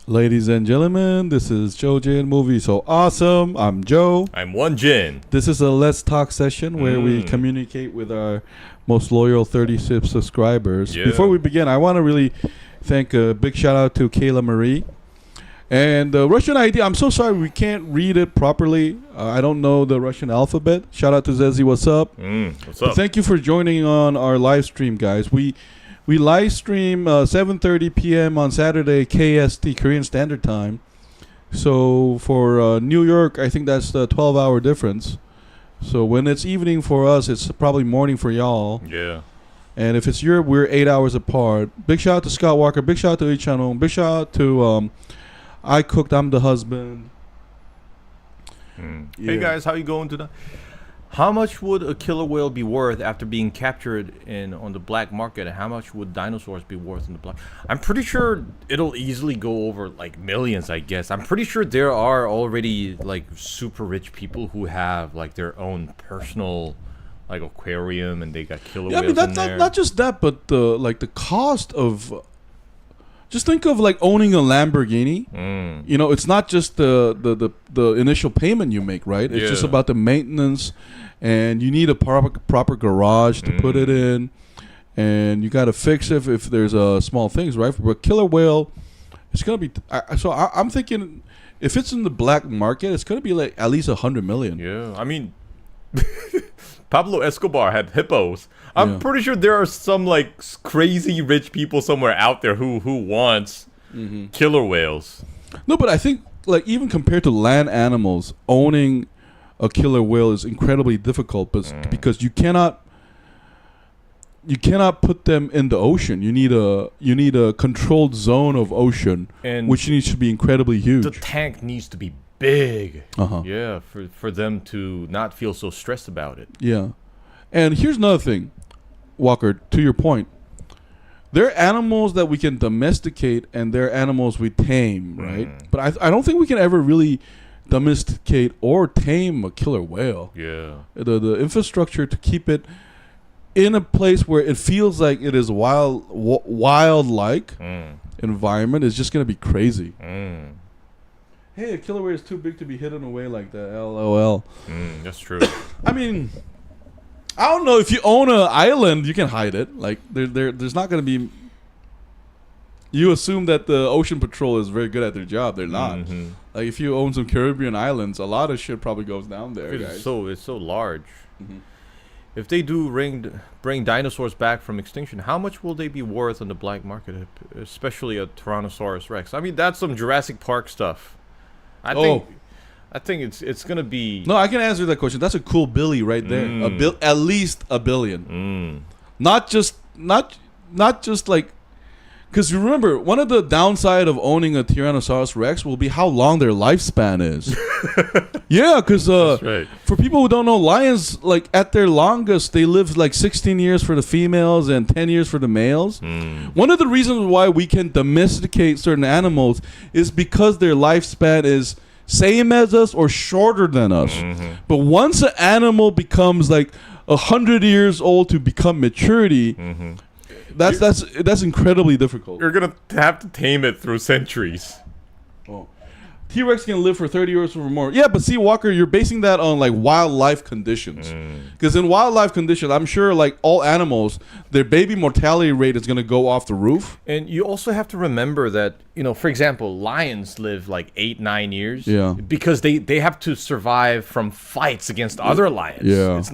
Ladies and gentlemen, this is Jojin Movie So Awesome. I'm Joe. I'm Won-Jin. This is a Let's Talk session where we communicate with our most loyal 36 subscribers. Yeah. Before we begin, I want to really thank a big shout out to Kayla Marie. And the Russian ID, I'm so sorry we can't read it properly. I don't know the Russian alphabet. Shout out to Zezzy, what's up? What's up? But thank you for joining on our live stream, guys. We live stream 7:30 p.m. on Saturday, KST, Korean Standard Time. So for New York, I think that's the 12-hour difference. So when it's evening for us, it's probably morning for y'all. Yeah. And if it's Europe, we're 8 hours apart. Big shout out to Scott Walker. Big shout out to Ichano. Big shout out to I Cooked, I'm the Husband. Yeah. Hey guys, how you going today? How much would a killer whale be worth after being captured on the black market? And how much would dinosaurs be worth in the black? I'm pretty sure it'll easily go over like millions, I guess. I'm pretty sure there are already like super rich people who have like their own personal like aquarium and they got killer whales. I mean, in there. not just that, but the cost of. Just think of like owning a Lamborghini. You know, it's not just the initial payment you make, right? It's just about the maintenance, and you need a proper garage to put it in, and you got to fix it if there's small things, right? For a killer whale, it's gonna be. I'm thinking, if it's in the black market, it's gonna be like at least 100 million. Yeah. I mean, Pablo Escobar had hippos. I'm pretty sure there are some like crazy rich people somewhere out there who wants killer whales. No, but I think like even compared to land animals, owning a killer whale is incredibly difficult, because you cannot put them in the ocean. You need a controlled zone of ocean, And which needs to be incredibly huge. the tank needs to be big. Uh-huh. Yeah, for them to not feel so stressed about it. Yeah. And here's another thing, Walker, to your point. There are animals that we can domesticate and there are animals we tame, right? But I don't think we can ever really domesticate or tame a killer whale. Yeah. The infrastructure to keep it in a place where it feels like it is wild-like environment is just going to be crazy. Hey, a killer whale is too big to be hidden away like that. LOL. That's true. I mean, I don't know, if you own an island, you can hide it. Like there's not going to be. You assume that the Ocean Patrol is very good at their job. They're not. Like if you own some Caribbean islands, a lot of shit probably goes down there, guys. It's so large. If they do bring dinosaurs back from extinction, how much will they be worth on the black market, especially a Tyrannosaurus Rex? I mean, that's some Jurassic Park stuff. I think it's gonna be. No, I can answer that question. That's a cool Billy right there. At least $1 billion. Not just like. Because you remember, one of the downside of owning a Tyrannosaurus Rex will be how long their lifespan is. Yeah, because right. For people who don't know, lions, like at their longest, they live like 16 years for the females and 10 years for the males. One of the reasons why we can domesticate certain animals is because their lifespan is same as us or shorter than us. But once an animal becomes like 100 years old to become maturity, that's incredibly difficult. You're gonna have to tame it through centuries. Oh. T-Rex can live for 30 years or more. Yeah, but see, Walker, you're basing that on like wildlife conditions. Because in wildlife conditions, I'm sure like all animals, their baby mortality rate is going to go off the roof. And you also have to remember that, you know, for example, lions live like 8-9 years. Yeah. Because they have to survive from fights against other lions. Yeah. It's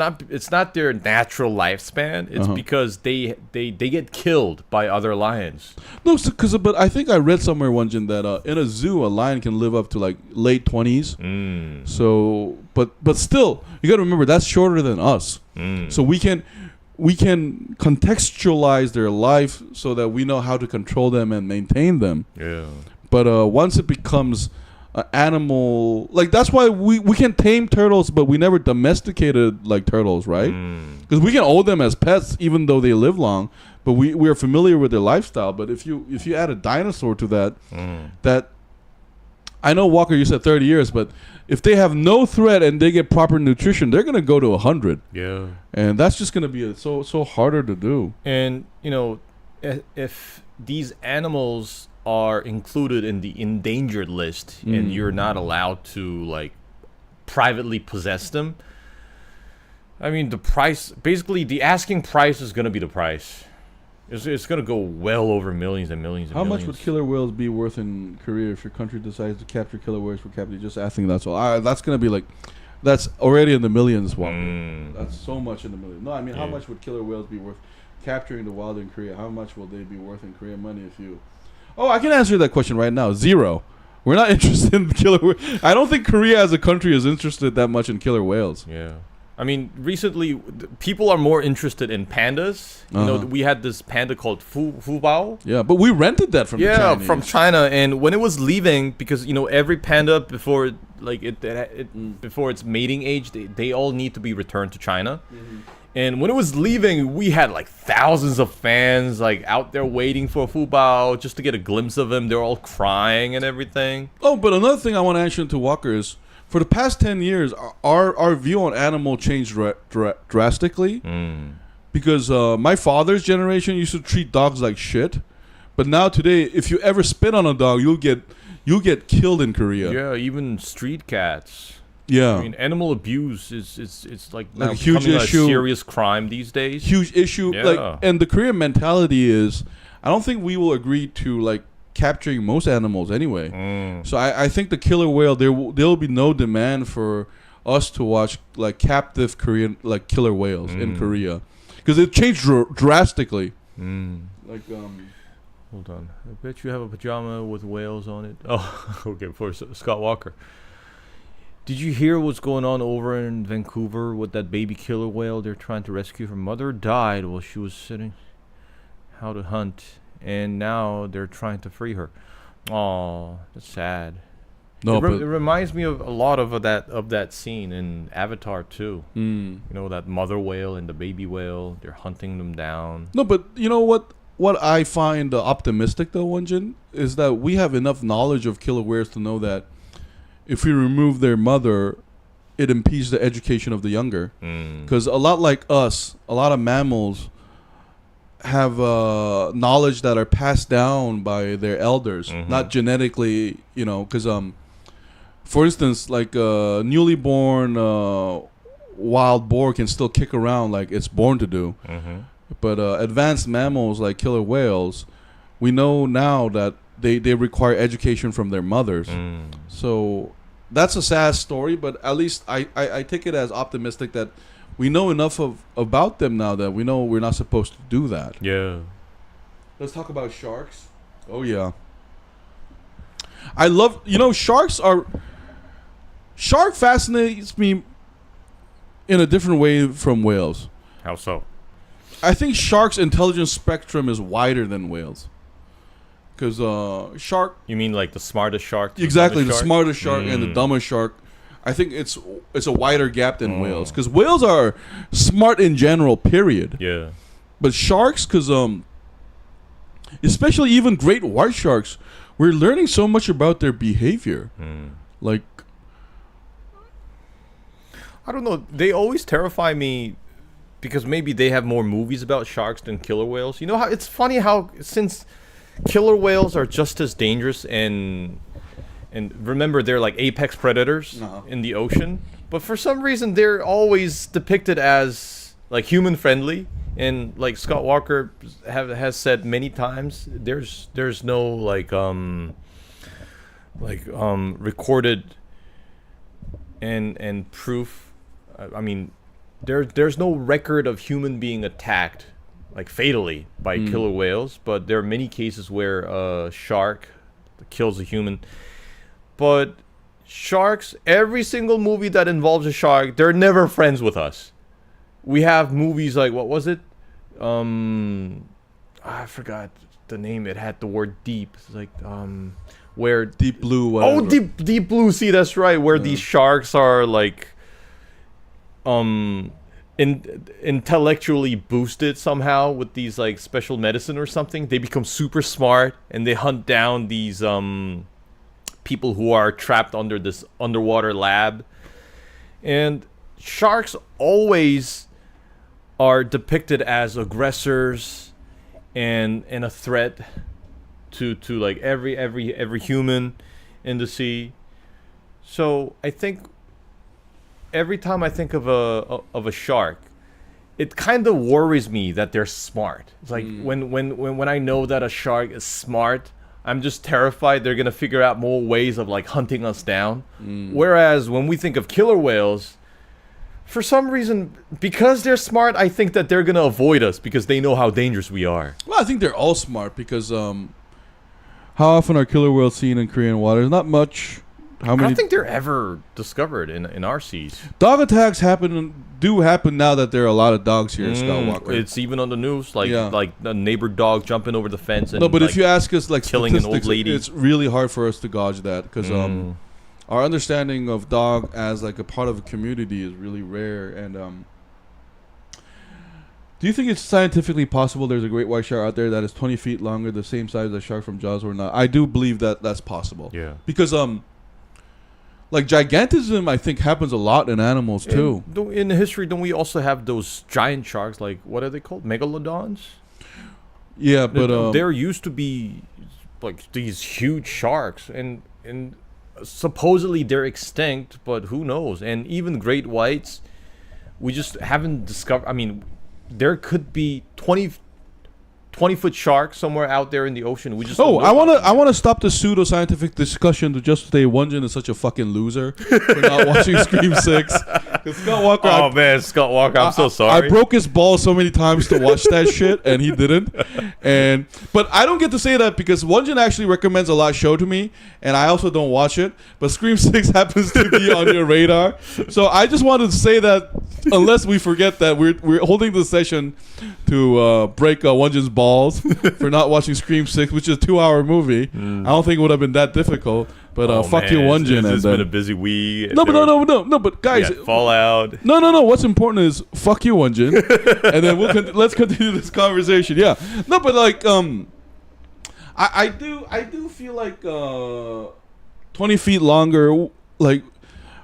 not their natural lifespan. It's because they get killed by other lions. No, but I think I read somewhere, Won-Jin, that in a zoo, a lion can live up to like late 20s. So, but still, you got to remember that's shorter than us. So we can contextualize their life so that we know how to control them and maintain them. Yeah. But once it becomes an animal, like that's why we can tame turtles, but we never domesticated like turtles, right? Because we can own them as pets, even though they live long. But we are familiar with their lifestyle. But if you add a dinosaur to that. I know, Walker, you said 30 years, but if they have no threat and they get proper nutrition, they're going to go to 100. Yeah. And that's just going to be so harder to do. And, you know, if these animals are included in the endangered list, and you're not allowed to like privately possess them. I mean, the price, basically, the asking price is gonna be the price. It's gonna go well over millions and millions and How millions. much would killer whales be worth in Korea if your country decides to capture killer whales for capture? Just asking, that's all. That's gonna be like, that's already in the millions. That's so much in the millions. No, I mean, how much would killer whales be worth capturing the wild in Korea? How much will they be worth in Korean money if you? Oh, I can answer that question right now. 0. We're not interested in killer whales. I don't think Korea as a country is interested that much in killer whales. Yeah. I mean, recently, people are more interested in pandas. You know, we had this panda called Fubao. Yeah, but we rented that from the Chinese. From China. And when it was leaving, because, you know, every panda before before its mating age, they all need to be returned to China. And when it was leaving, we had like thousands of fans like out there waiting for Fubao just to get a glimpse of him. They're all crying and everything. Oh, but another thing I want to answer to Walker is, for the past 10 years, our view on animal changed drastically. Because my father's generation used to treat dogs like shit. But now today, if you ever spit on a dog, you'll get killed in Korea. Yeah, even street cats. Yeah. I mean, animal abuse is like now a huge becoming issue. a serious crime these days. Huge issue. Yeah. Like, and the Korean mentality is, I don't think we will agree to like capturing most animals anyway. So I think the killer whale, there will be no demand for us to watch like captive Korean like killer whales in Korea, because it changed drastically. Like Hold on, I bet you have a pajama with whales on it. Oh, okay, for Scott Walker. Did you hear what's going on over in Vancouver with that baby killer whale they're trying to rescue? Her mother died while she was sitting how to hunt, and now they're trying to free her. Oh, that's sad. no, it but reminds me of a lot of that scene in Avatar 2. You know, that mother whale and the baby whale, they're hunting them down. no, but you know what? What I find optimistic though, Won-Jin, is that we have enough knowledge of killer whales to know that if we remove their mother, it impedes the education of the younger. Because a lot like us, a lot of mammals have knowledge that are passed down by their elders, not genetically, you know, because for instance, like newly born wild boar can still kick around like it's born to do, but advanced mammals like killer whales, we know now that they require education from their mothers. So that's a sad story, but at least I take it as optimistic that we know enough about them now that we know we're not supposed to do that. Yeah. Let's talk about sharks. Oh, yeah. I love, you know, shark fascinates me in a different way from whales. How so? I think sharks' intelligence spectrum is wider than whales. Because shark... You mean like the smartest shark? Exactly, the smartest shark and the dumbest shark. I think it's a wider gap than whales. Because whales are smart in general, period. Yeah. But sharks, because especially even great white sharks, we're learning so much about their behavior. Like, I don't know. They always terrify me because maybe they have more movies about sharks than killer whales. You know how it's funny how since killer whales are just as dangerous and remember they're like apex predators in the ocean, but for some reason they're always depicted as like human friendly. And like Scott Walker has said many times, there's no recorded and proof. I mean, there's no record of human being attacked like fatally by killer whales, but there are many cases where a shark kills a human. But sharks, every single movie that involves a shark, they're never friends with us. We have movies like, what was it? I forgot the name. It had the word deep. It's like where Deep Blue. Whatever. Oh, deep blue. See, that's right. Where these sharks are like intellectually boosted somehow with these like special medicine or something. They become super smart and they hunt down these people who are trapped under this underwater lab. And sharks always are depicted as aggressors and a threat. to like every human in the sea. So I think every time I think of a shark, it kind of worries me that they're smart. It's like when I know that a shark is smart, I'm just terrified they're gonna figure out more ways of like hunting us down. Whereas when we think of killer whales, for some reason, because they're smart, I think that they're gonna avoid us because they know how dangerous we are. Well, I think they're all smart because how often are killer whales seen in Korean waters? Not much. How many? I don't think they're ever discovered in our seas. Dog attacks do happen now that there are a lot of dogs here in Scott Walker. It's even on the news, like a neighbor dog jumping over the fence. And no, but if you ask us, like killing an old lady, it's really hard for us to gauge that because our understanding of dog as like a part of a community is really rare. And do you think it's scientifically possible there's a great white shark out there that is 20 feet longer, the same size as a shark from Jaws or not? I do believe that that's possible. Yeah. Because like gigantism, I think happens a lot in animals too. In history, don't we also have those giant sharks? Like what are they called? Megalodons. Yeah, but there used to be like these huge sharks, and supposedly they're extinct, but who knows? And even great whites, we just haven't discovered. I mean, there could be 20-foot shark somewhere out there in the ocean. We just I want to stop the pseudo-scientific discussion to just say Won-Jin is such a fucking loser for not watching Scream 6. Scott Walker, man, Scott Walker, I'm so sorry. I broke his balls so many times to watch that shit, and he didn't. But I don't get to say that because Won-Jin actually recommends a lot of show to me, and I also don't watch it. But Scream 6 happens to be on your radar, so I just wanted to say that unless we forget that we're holding the session to break Won-Jin's balls for not watching Scream 6, which is a 2-hour movie. I don't think it would have been that difficult. But fuck you, Won-Jin. It's been a busy week. No, but guys, Fallout. No. What's important is fuck you, Won-Jin, and then let's continue this conversation. Yeah, no, but like I do feel like 20 feet longer. Like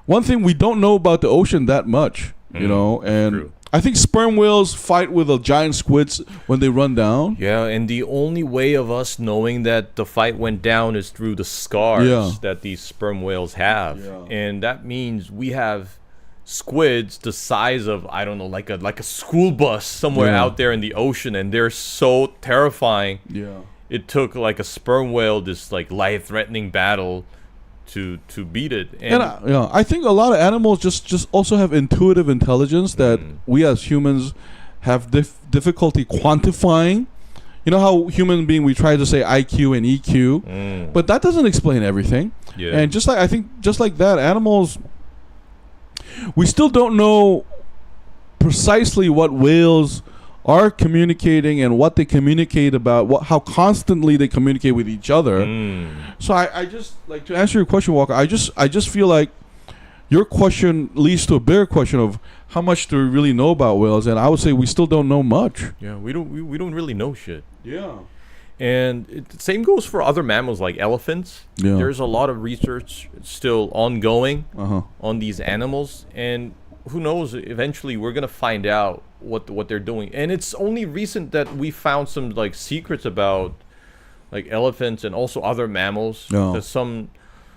one thing we don't know about the ocean that much, you know, and. True. I think sperm whales fight with a giant squids when they run down. Yeah, and the only way of us knowing that the fight went down is through the scars that these sperm whales have. Yeah. And that means we have squids the size of, I don't know, like a school bus somewhere out there in the ocean, and they're so terrifying. Yeah. It took like a sperm whale, this like life-threatening battle to beat it. And I think a lot of animals just also have intuitive intelligence that we as humans have difficulty quantifying. You know how human being we try to say IQ and EQ, but that doesn't explain everything. Yeah. And just like that, animals, we still don't know precisely what whales are communicating and what they communicate about, how constantly they communicate with each other. So I just, like, to answer your question, Walker, I just feel like your question leads to a bigger question of how much do we really know about whales, and I would say we still don't know much. Yeah, we don't really know shit. Yeah. And the same goes for other mammals like elephants. Yeah. There's a lot of research still ongoing on these animals, and who knows, eventually we're gonna find out what they're doing. And it's only recent that we found some like secrets about like elephants and also other mammals. That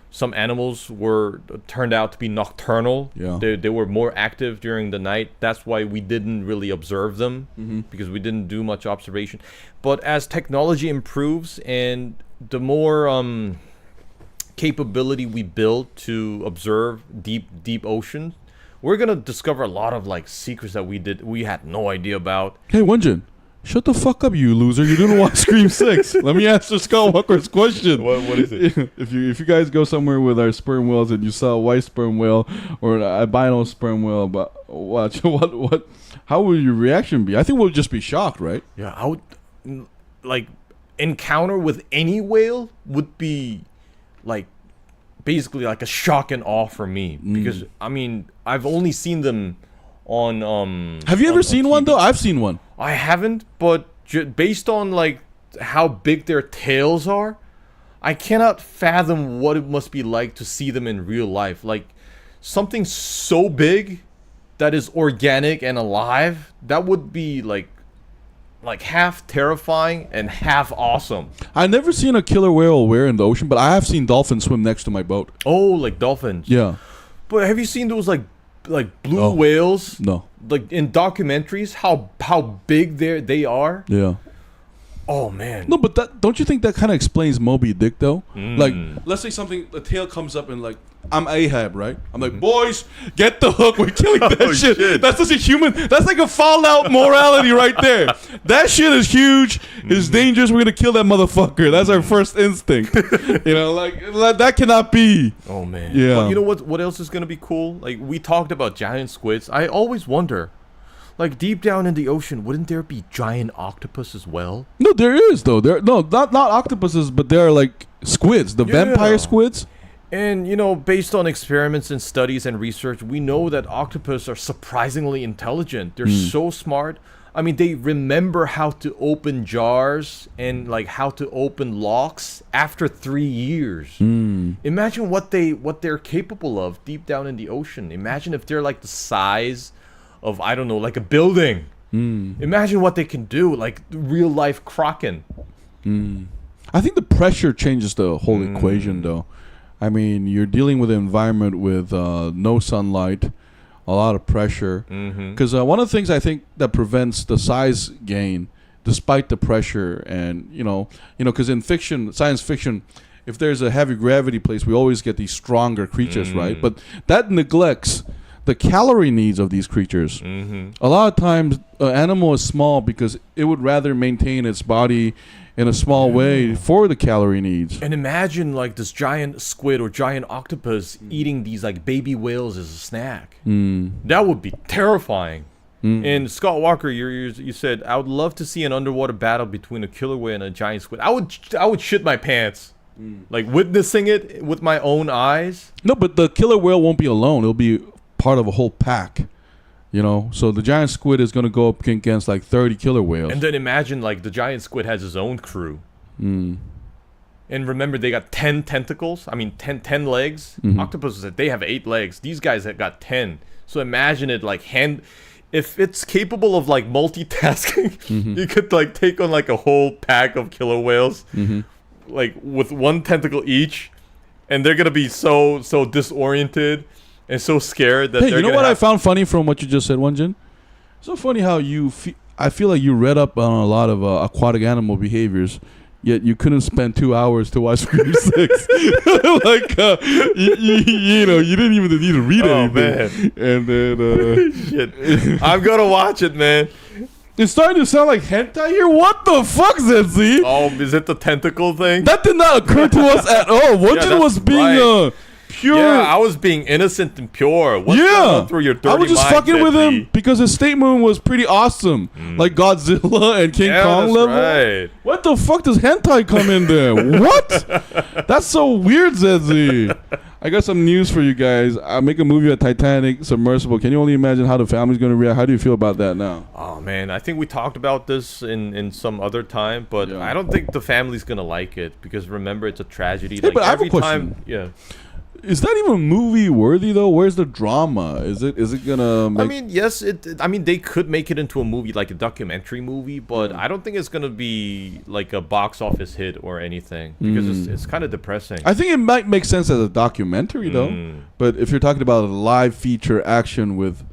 some animals were turned out to be nocturnal. They were more active during the night. That's why we didn't really observe them, because we didn't do much observation. But as technology improves and the more capability we build to observe deep ocean, we're gonna discover a lot of like secrets that we had no idea about. Hey, Won-Jin, shut the fuck up, you loser! You didn't watch Scream 6. Let me answer Scott Walker's question. What is it? If you guys go somewhere with our sperm whales and you saw a white sperm whale or an albino sperm whale, but watch what? How would your reaction be? I think we'll just be shocked, right? Yeah, I would like encounter with any whale would be like basically like a shock and awe for me, because I mean I've only seen them on Have you ever seen TV. one though? I've seen one. I haven't, but based on like how big their tails are, I cannot fathom what it must be like to see them in real life. Like something so big that is organic and alive, that would be like like half terrifying and half awesome. I've never seen a killer whale in the ocean, but I have seen dolphins swim next to my boat. Oh, like dolphins. Yeah. But have you seen those like blue whales? No. Like in documentaries, how big they are? Yeah. Oh man. No, but don't you think that kind of explains Moby Dick though? Like, let's say the tail comes up and like, I'm Ahab, right? I'm like, boys, get the hook. We're killing that shit. That's such a human. That's like a Fallout morality right there. That shit is huge. It's dangerous. We're gonna kill that motherfucker. That's our first instinct. You know, like that cannot be. Oh man. Yeah. But you know what else is gonna be cool? Like we talked about giant squids. I always wonder, like deep down in the ocean, wouldn't there be giant octopus as well? No, there is though. Not octopuses, but there are like squids, the vampire squids. And, you know, based on experiments and studies and research, we know that octopus are surprisingly intelligent. They're so smart. I mean, they remember how to open jars and, like, how to open locks after 3 years. Imagine what they're capable of deep down in the ocean. Imagine if they're, like, the size of, I don't know, like a building. Imagine what they can do, like real-life Kraken. I think the pressure changes the whole equation, though. I mean, you're dealing with an environment with no sunlight, a lot of pressure. Because one of the things I think that prevents the size gain, despite the pressure, and because in fiction, science fiction, if there's a heavy gravity place, we always get these stronger creatures, right? But that neglects the calorie needs of these creatures. A lot of times, an animal is small because it would rather maintain its body in a small way for the calorie needs. And imagine like this giant squid or giant octopus eating these like baby whales as a snack. That would be terrifying. And Scott Walker, you said, I would love to see an underwater battle between a killer whale and a giant squid. I would shit my pants. Like witnessing it with my own eyes. No, but the killer whale won't be alone. It'll be part of a whole pack. So the giant squid is going to go up against like 30 killer whales. And then imagine like the giant squid has his own crew. And remember, they got 10 tentacles. I mean, 10 legs. Octopuses, they have 8 legs. These guys have got 10. So imagine it like if it's capable of like multitasking, you could like take on like a whole pack of killer whales, like with 1 tentacle each, and they're gonna be so disoriented and so scared that. Hey, you know what I found funny from what you just said, Won-Jin? So funny how I feel like you read up on a lot of aquatic animal behaviors, yet you couldn't spend 2 hours to watch Scream 6. Like, you didn't even need to read anything. Man. And then, shit. I'm gonna watch it, man. It's starting to sound like hentai here. What the fuck, ZZ? Oh, is it the tentacle thing? That did not occur to us at all. Won-Jin was being pure. Yeah, I was being innocent and pure. What's going on through your dirty I was just fucking with him because his statement was pretty awesome. Like Godzilla and King Kong level. Right. What the fuck does hentai come in there? What? That's so weird, ZZ. I got some news for you guys. I make a movie at Titanic, Submersible. Can you only imagine how the family's going to react? How do you feel about that now? Oh, man. I think we talked about this in some other time, but I don't think the family's going to like it because, remember, it's a tragedy. Hey, like, but I have a question. Is that even movie worthy though? Where's the drama? Is it gonna make... I mean, yes, they could make it into a movie, like a documentary movie, but I don't think it's gonna be like a box office hit or anything because it's kind of depressing. I think it might make sense as a documentary though. But if you're talking about a live feature action with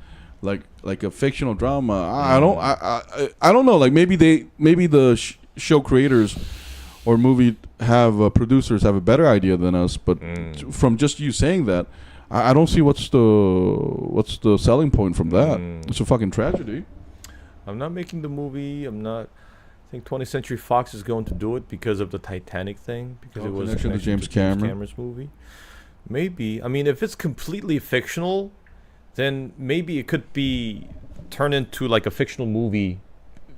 like a fictional drama, I don't know. Like maybe the show creators or movie producers have a better idea than us, but from just you saying that, I don't see what's the selling point from that. It's a fucking tragedy. I'm not making the movie. I'm not. I think 20th Century Fox is going to do it because of the Titanic thing, because it was connection to James Cameron's movie. Maybe. I mean, if it's completely fictional, then maybe it could be turned into like a fictional movie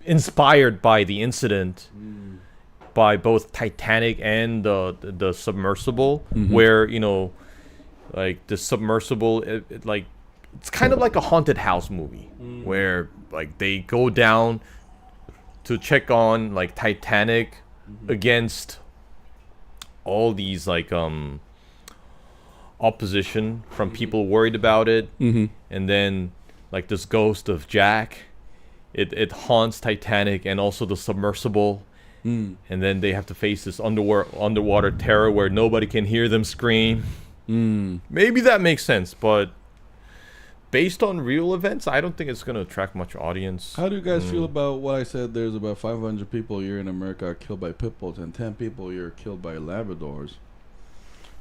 inspired by the incident. By both Titanic and the Submersible, where like the Submersible, it's kind of like a haunted house movie, where like they go down to check on like Titanic against all these like opposition from people worried about it, and then like this ghost of Jack it haunts Titanic and also the Submersible. And then they have to face this underwater terror where nobody can hear them scream. Maybe that makes sense, but based on real events, I don't think it's going to attract much audience. How do you guys feel about what I said? There's about 500 people a year in America are killed by pit bulls and 10 people a year are killed by Labradors.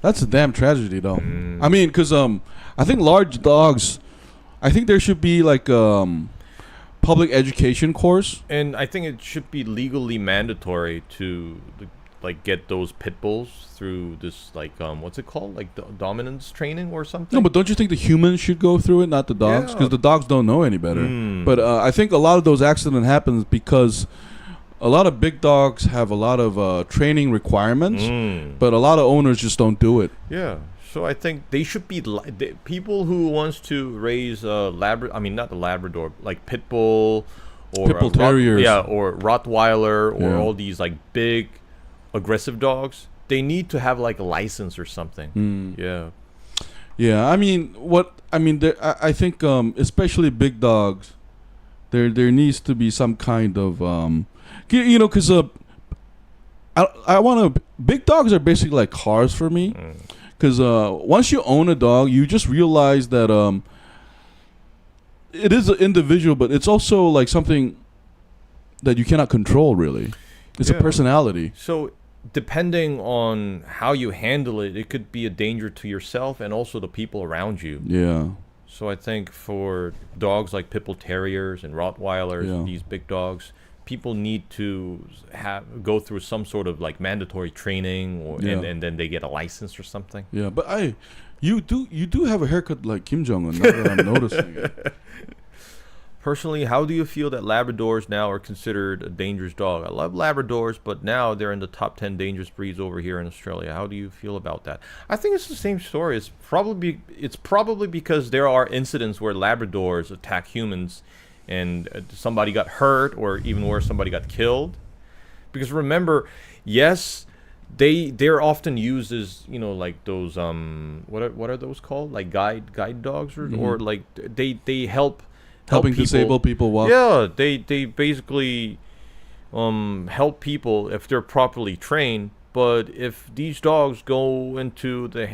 That's a damn tragedy, though. I mean, because I think large dogs, I think there should be like public education course. And I think it should be legally mandatory to like get those pit bulls through this like what's it called, like dominance training or something. No, but don't you think the humans should go through it, not the dogs? Because the dogs don't know any better. But I think a lot of those accidents happens because a lot of big dogs have a lot of training requirements, but a lot of owners just don't do it. Yeah. So I think they should be people who wants to raise I mean, not the Labrador, like pit bull or pit bull terriers, or Rottweiler or all these like big aggressive dogs. They need to have like a license or something. Yeah. I mean, I think especially big dogs, there needs to be some kind of you know, because I want to. Big dogs are basically like cars for me. Because once you own a dog, you just realize that it is an individual, but it's also like something that you cannot control, really. It's a personality. So depending on how you handle it, it could be a danger to yourself and also the people around you. Yeah. So I think for dogs like pit bull terriers and Rottweilers, these big dogs, people need to go through some sort of like mandatory training, and then they get a license or something. Yeah, but you do have a haircut like Kim Jong-un. Now that I'm noticing it. Personally, how do you feel that Labradors now are considered a dangerous dog? I love Labradors, but now they're in the top 10 dangerous breeds over here in Australia. How do you feel about that? I think it's the same story. It's probably because there are incidents where Labradors attack humans and somebody got hurt, or even worse, somebody got killed. Because remember, yes, they're often used as, you know, like those what are those called, like guide dogs, or like they helping people. Disabled people walk. Yeah, they basically help people if they're properly trained. But if these dogs go into the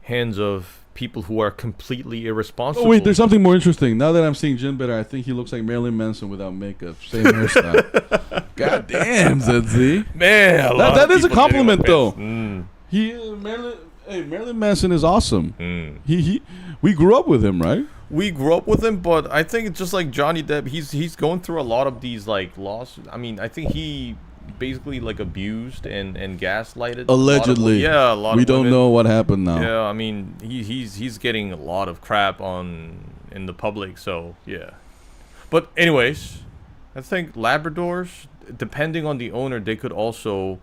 hands of people who are completely irresponsible. Oh wait, there's something more interesting. Now that I'm seeing Jin better, I think he looks like Marilyn Manson without makeup. Same hairstyle. God damn, ZZ. Man, that is a compliment, though. Marilyn Manson is awesome. We grew up with him, right? We grew up with him, but I think it's just like Johnny Depp. He's going through a lot of these like lawsuits. I mean, I think he basically like abused and gaslighted allegedly. A lot we of don't women. know what happened now. Yeah, I mean he's getting a lot of crap in the public, so yeah. But anyways, I think Labradors, depending on the owner, they could also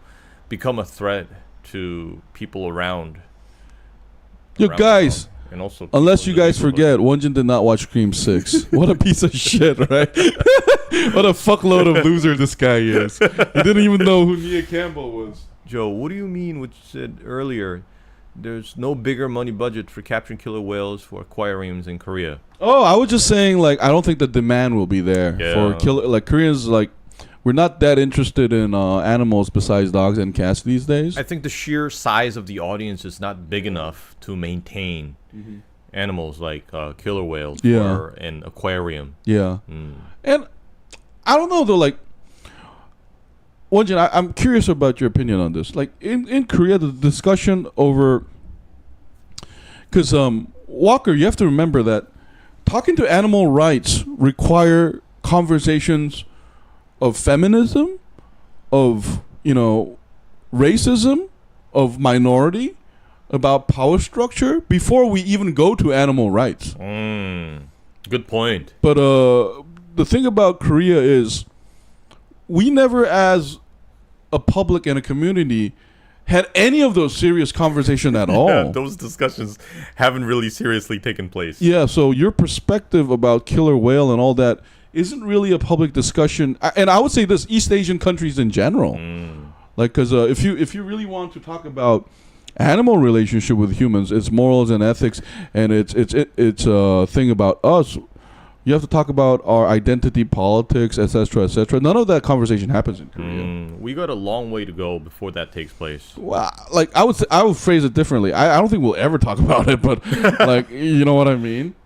become a threat to people around. Yo, guys, and also unless you guys forget, Won-Jin did not watch Scream 6. What a piece of shit, right? What a fuckload of loser this guy is. He didn't even know who Nia Campbell was. Joe, what do you mean what you said earlier? There's no bigger money budget for capturing killer whales for aquariums in Korea. Oh, I was just saying, like, I don't think the demand will be there for killer. Like, Koreans, like, we're not that interested in animals besides dogs and cats these days. I think the sheer size of the audience is not big enough to maintain animals like killer whales or an aquarium. Yeah. And I don't know, though, like, Won-Jin, I'm curious about your opinion on this. Like, in Korea, the discussion over... Because, Walker, you have to remember that talking to animal rights require conversations of feminism, of, you know, racism, of minority, about power structure, before we even go to animal rights. Good point. But the thing about Korea is we never, as a public and a community, had any of those serious conversations at all. Those discussions haven't really seriously taken place. Yeah, so your perspective about killer whale and all that isn't really a public discussion. And I would say this, East Asian countries in general. Like, because if you really want to talk about animal relationship with humans, its morals and ethics, and it's a thing about us. You have to talk about our identity, politics, etc., etc. None of that conversation happens in Korea. We got a long way to go before that takes place. Well, like I would phrase it differently. I don't think we'll ever talk about it, but like you know what I mean.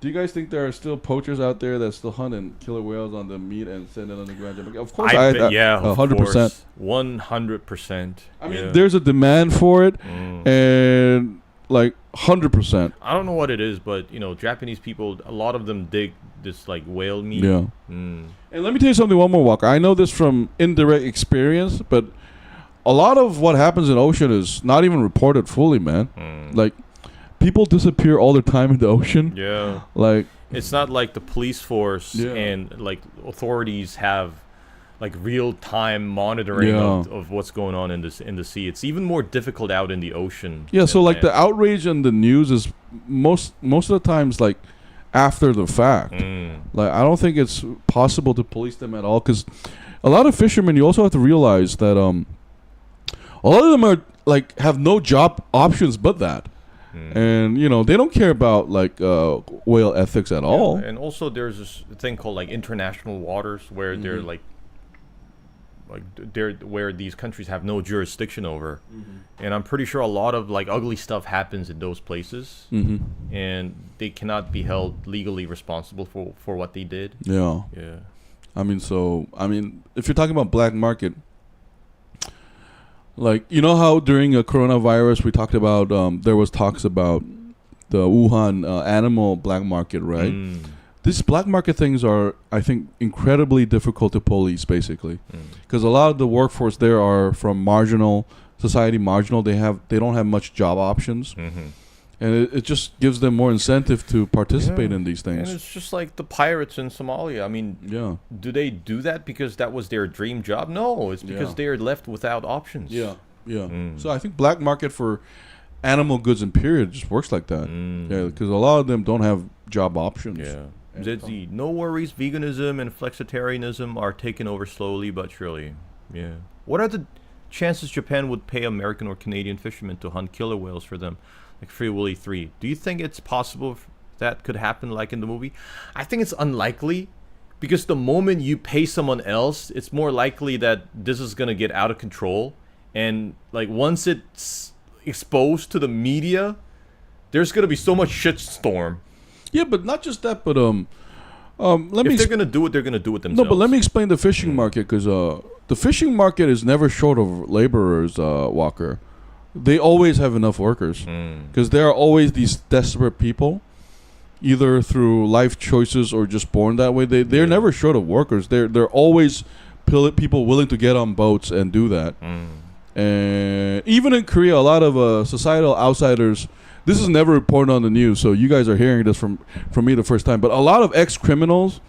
Do you guys think there are still poachers out there that still hunt and killer whales on the meat and send it on the ground? Of course, yeah, 100%, 100%. I mean, there's a demand for it, and like 100%. I don't know what it is, but you know, Japanese people, a lot of them dig this like whale meat. Yeah. And let me tell you something, one more, Walker. I know this from indirect experience, but a lot of what happens in ocean is not even reported fully, man. Like, people disappear all the time in the ocean. Yeah. Like, it's not like the police force and like authorities have like real time monitoring of what's going on in the sea. It's even more difficult out in the ocean. Yeah, so like the outrage in the news is most of the times like after the fact. Like, I don't think it's possible to police them at all, because a lot of fishermen, you also have to realize that a lot of them are like have no job options but that. And you know, they don't care about like whale ethics at all. And also there's this thing called like international waters where they're like they're where these countries have no jurisdiction over. And I'm pretty sure a lot of like ugly stuff happens in those places, and they cannot be held legally responsible for what they did. Yeah. I mean, if you're talking about black market, like, you know how during a coronavirus we talked about there was talks about the Wuhan animal black market, right? These black market things are, I think, incredibly difficult to police, basically, because a lot of the workforce there are from society marginal. They don't have much job options, and it just gives them more incentive to participate in these things. And it's just like the pirates in Somalia. I mean, do they do that because that was their dream job? No, it's because they are left without options. So I think black market for animal goods and period just works like that. Because a lot of them don't have job options. ZZ, no worries, veganism and flexitarianism are taken over slowly but surely. What are the chances Japan would pay American or Canadian fishermen to hunt killer whales for them, like Free Willy 3? Do you think it's possible that could happen like in the movie? I think it's unlikely, because the moment you pay someone else, it's more likely that this is going to get out of control. And like once it's exposed to the media, there's going to be so much shitstorm. Yeah, but not just that, but if they're gonna do it, they're gonna do it themselves. No, but let me explain the fishing market, because the fishing market is never short of laborers, Walker. They always have enough workers, because there are always these desperate people, either through life choices or just born that way. They're never short of workers. They're always people willing to get on boats and do that. And even in Korea, a lot of societal outsiders. This is never reported on the news, so you guys are hearing this from me the first time. But a lot of ex-criminals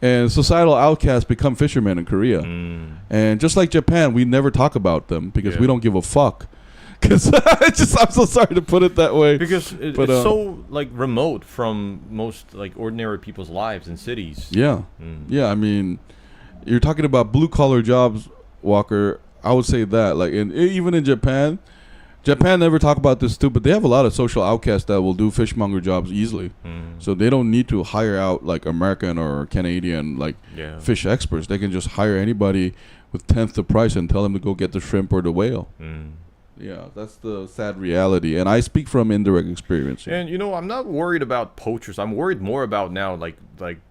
and societal outcasts become fishermen in Korea. And just like Japan, we never talk about them because we don't give a fuck. Because I'm so sorry to put it that way. Because it's so like remote from most like ordinary people's lives in cities. Yeah. I mean, you're talking about blue-collar jobs, Walker. I would say that. Like, even in Japan never talk about this too, but they have a lot of social outcasts that will do fishmonger jobs easily. So they don't need to hire out like American or Canadian like fish experts. They can just hire anybody with 10th the price and tell them to go get the shrimp or the whale. Yeah, that's the sad reality, and I speak from indirect experience. And you know, I'm not worried about poachers. I'm worried more about now, like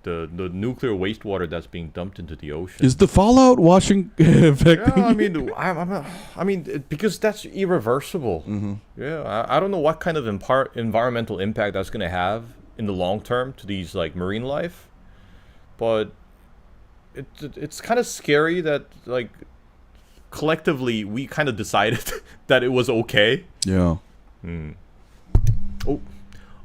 the nuclear wastewater that's being dumped into the ocean. Is the fallout washing affecting? Yeah, I mean, because that's irreversible. Yeah, I don't know what kind of environmental impact that's going to have in the long term to these like marine life, but it's kind of scary that like collectively we kind of decided that it was okay. Yeah. Oh,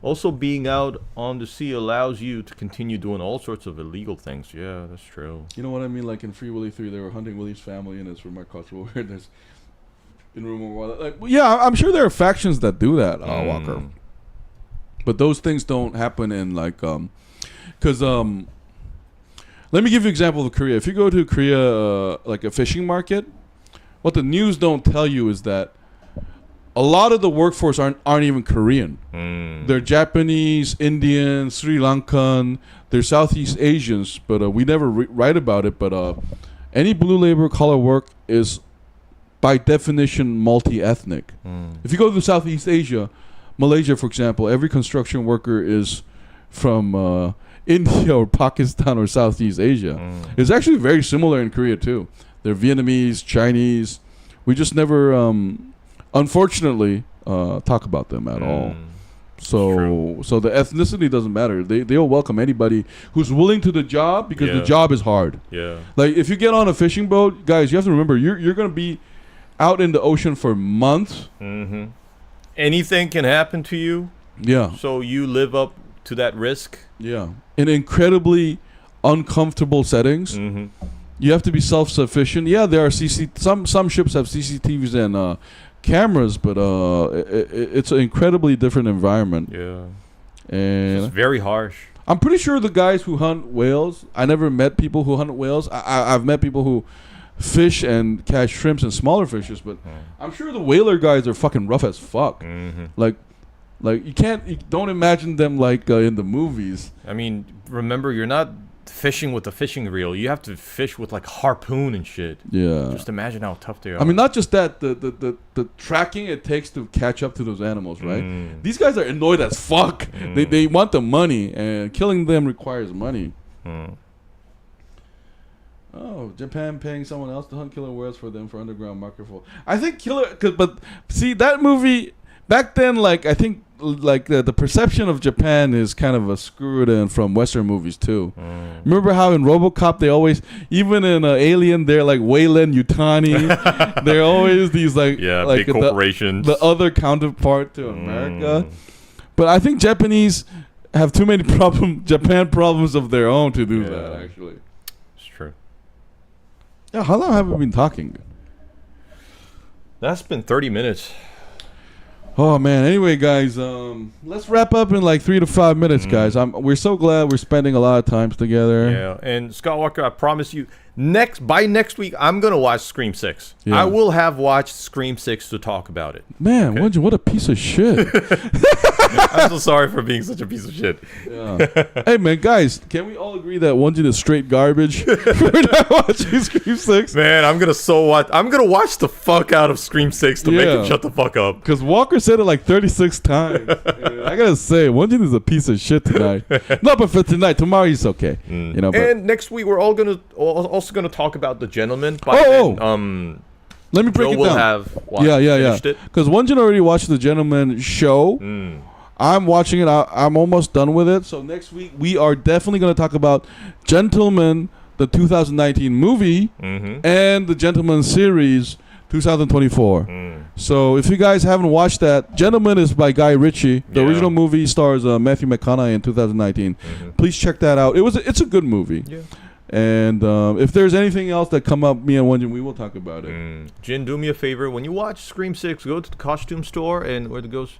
also being out on the sea allows you to continue doing all sorts of illegal things. Yeah, that's true. You know what I mean? Like in Free Willy 3, they were hunting Willy's family, and it's remarkable where there's in rumor. Like, yeah, I'm sure there are factions that do that, Walker. But those things don't happen in like, because let me give you an example of Korea. If you go to Korea, like a fishing market, what the news don't tell you is that a lot of the workforce aren't even Korean. They're Japanese, Indian, Sri Lankan. They're Southeast Asians, but we never write about it. But any blue labor collar work is, by definition, multi-ethnic. If you go to Southeast Asia, Malaysia, for example, every construction worker is from India or Pakistan or Southeast Asia. It's actually very similar in Korea too. They're Vietnamese, Chinese. We just never, unfortunately, talk about them at all. So the ethnicity doesn't matter. They'll welcome anybody who's willing to the job, because the job is hard. Yeah. Like if you get on a fishing boat, guys, you have to remember you're gonna be out in the ocean for months. Anything can happen to you. Yeah. So you live up to that risk. Yeah. In incredibly uncomfortable settings. You have to be self-sufficient. Yeah, there are some ships have CCTVs and cameras, but it's an incredibly different environment. Yeah. And it's very harsh. I'm pretty sure the guys who hunt whales, I never met people who hunt whales. I've met people who fish and catch shrimps and smaller fishes, but I'm sure the whaler guys are fucking rough as fuck. Like you don't imagine them like in the movies. I mean, remember, you're not fishing with a fishing reel. You have to fish with like harpoon and shit. Yeah. Just imagine how tough they are. I mean, not just that, the tracking it takes to catch up to those animals, right? These guys are annoyed as fuck. They want the money, and killing them requires money. Oh, Japan paying someone else to hunt killer whales for them for underground market for. I think but see that movie back then, like I think like the perception of Japan is kind of a screwed in from Western movies too. Remember how in RoboCop they always, even in Alien, they're like Weyland Yutani. They're always these like big corporations, the other counterpart to America. But I think Japanese have too many Japan problems of their own to do that. Actually, it's true. Yeah, how long have we been talking? That's been 30 minutes. Oh man. Anyway, guys, let's wrap up in like 3 to 5 minutes, guys. We're so glad we're spending a lot of time together. Yeah, and Scott Walker, I promise you, by next week, I'm gonna watch Scream 6. Yeah. I will have watched Scream 6 to talk about it. Man, okay? Won-Jin, what a piece of shit. I'm so sorry for being such a piece of shit. Yeah. Hey man, guys, can we all agree that Won-Jin is straight garbage? We're not watching Scream 6. Man, I'm gonna watch the fuck out of Scream 6 to make him shut the fuck up. Because Walker said it like 36 times. I gotta say, Won-Jin is a piece of shit tonight. No, but for tonight, tomorrow he's okay. You know. And next week we're also gonna talk about The Gentleman. Let me break it down. Will have finished it. Because Won-Jin already watched The Gentleman show. I'm watching it. I'm almost done with it. So next week we are definitely going to talk about Gentlemen, the 2019 movie, and the Gentleman series 2024. So if you guys haven't watched that, Gentlemen is by Guy Ritchie. The original movie stars Matthew McConaughey in 2019. Please check that out. It's a good movie. Yeah. And if there's anything else that come up, me and Won-Jin, we will talk about it. Jin, do me a favor. When you watch Scream 6, go to the costume store and wear the ghost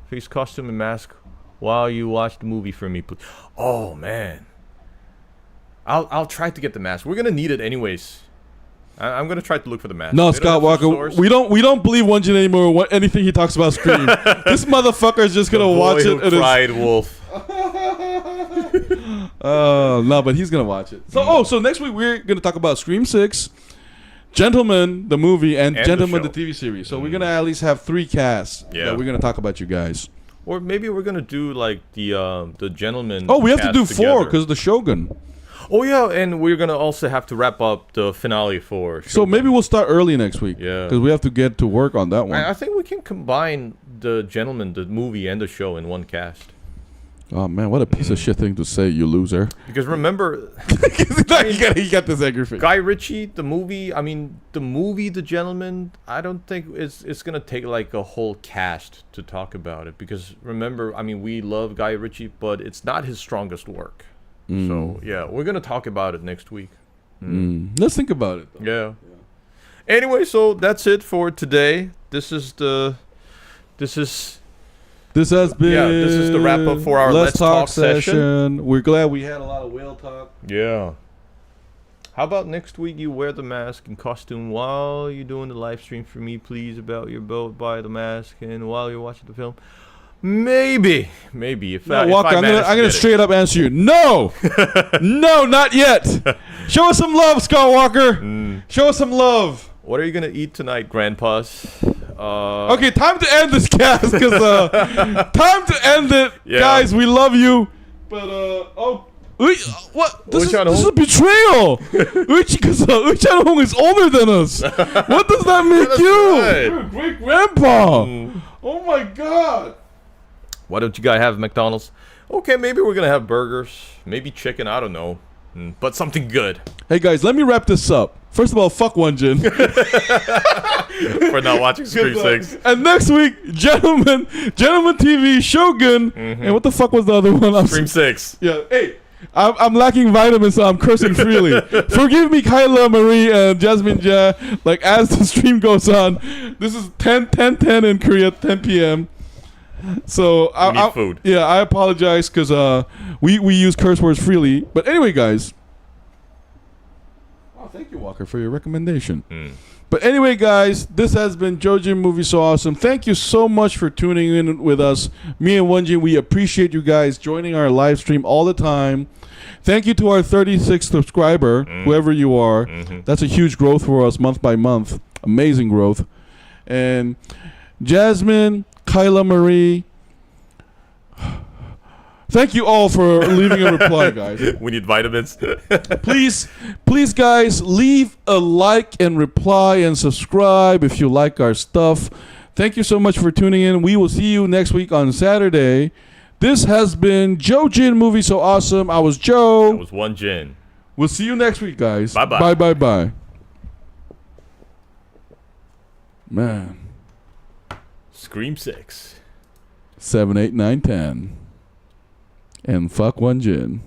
face costume and mask while you watch the movie for me, please. Oh, man. I'll try to get the mask. We're going to need it anyways. I'm going to try to look for the mask. No, Scott Walker, we don't believe Won-Jin anymore. Anything he talks about Scream. This motherfucker is just going to watch it. Who cried wolf. No, but he's gonna watch it. So next week we're gonna talk about Scream 6, Gentlemen the movie, and Gentlemen the TV series. So we're gonna at least have 3 casts that we're gonna talk about, you guys. Or maybe we're gonna do like the Gentlemen. Oh, we have to do 4 because of the Shogun. Oh yeah, and we're gonna also have to wrap up the finale for Shogun. So maybe we'll start early next week. Yeah, because we have to get to work on that one. I think we can combine the Gentlemen, the movie, and the show in one cast. Oh man, what a piece of shit thing to say, you loser. Because remember, he got this angry face. Guy Ritchie, the movie, The Gentleman, I don't think it's gonna take like a whole cast to talk about it. Because remember, we love Guy Ritchie, but it's not his strongest work. So yeah, we're gonna talk about it next week. Let's think about it, though. Yeah. Anyway, so that's it for today. This has been this is the wrap up for our Let's Talk session. We're glad we had a lot of whale talk. Yeah. How about next week you wear the mask and costume while you're doing the live stream for me, please, about your boat, buy the mask, and while you're watching the film. Maybe. If No, Walker, I'm gonna straight up answer you. No, no, not yet. Show us some love, Scott Walker. Show us some love. What are you gonna eat tonight, Grandpas? Okay, time to end this cast because time to end it, guys. We love you, but what? This is a betrayal. Because Uchan is older than us. What does that make you? Right. You're a great grandpa. Oh my god. Why don't you guys have McDonald's? Okay, maybe we're gonna have burgers, maybe chicken. I don't know, but something good. Hey guys, let me wrap this up. First of all, fuck Won-Jin. For not watching Scream 6. And next week, Gentlemen TV, Shogun, and what the fuck was the other one? Scream 6. Yeah, hey, I'm lacking vitamins, so I'm cursing freely. Forgive me, Kyla, Marie, and Jasmine Ja. Like, as the stream goes on, this is 10 in Korea, 10 p.m. So We need food. Yeah, I apologize because we use curse words freely. But anyway, guys. Oh, thank you, Walker, for your recommendation. But anyway, guys, this has been Jojin Movie So Awesome. Thank you so much for tuning in with us. Me and Won-Jin, we appreciate you guys joining our live stream all the time. Thank you to our 36th subscriber, whoever you are. That's a huge growth for us month by month. Amazing growth. And Jasmine, Kyla Marie, thank you all for leaving a reply, guys. We need vitamins. Please, guys, leave a like and reply and subscribe if you like our stuff. Thank you so much for tuning in. We will see you next week on Saturday. This has been Jojin Movie So Awesome. I was Joe. That was Won-Jin. We'll see you next week, guys. Bye-bye. Bye. Man. Scream 6. 7, 8, 9, 10. And fuck Won-Jin.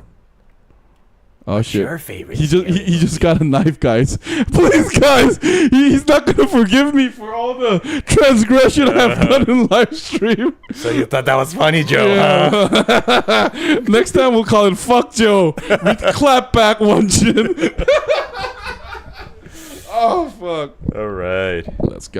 Oh shit! Your favorite. He just got a knife, guys. Please, guys, he's not gonna forgive me for all the transgression I've done in live stream. So you thought that was funny, Joe? Yeah. Next time we'll call it "Fuck Joe." We clap back Won-Jin. Oh fuck! All right. Let's go.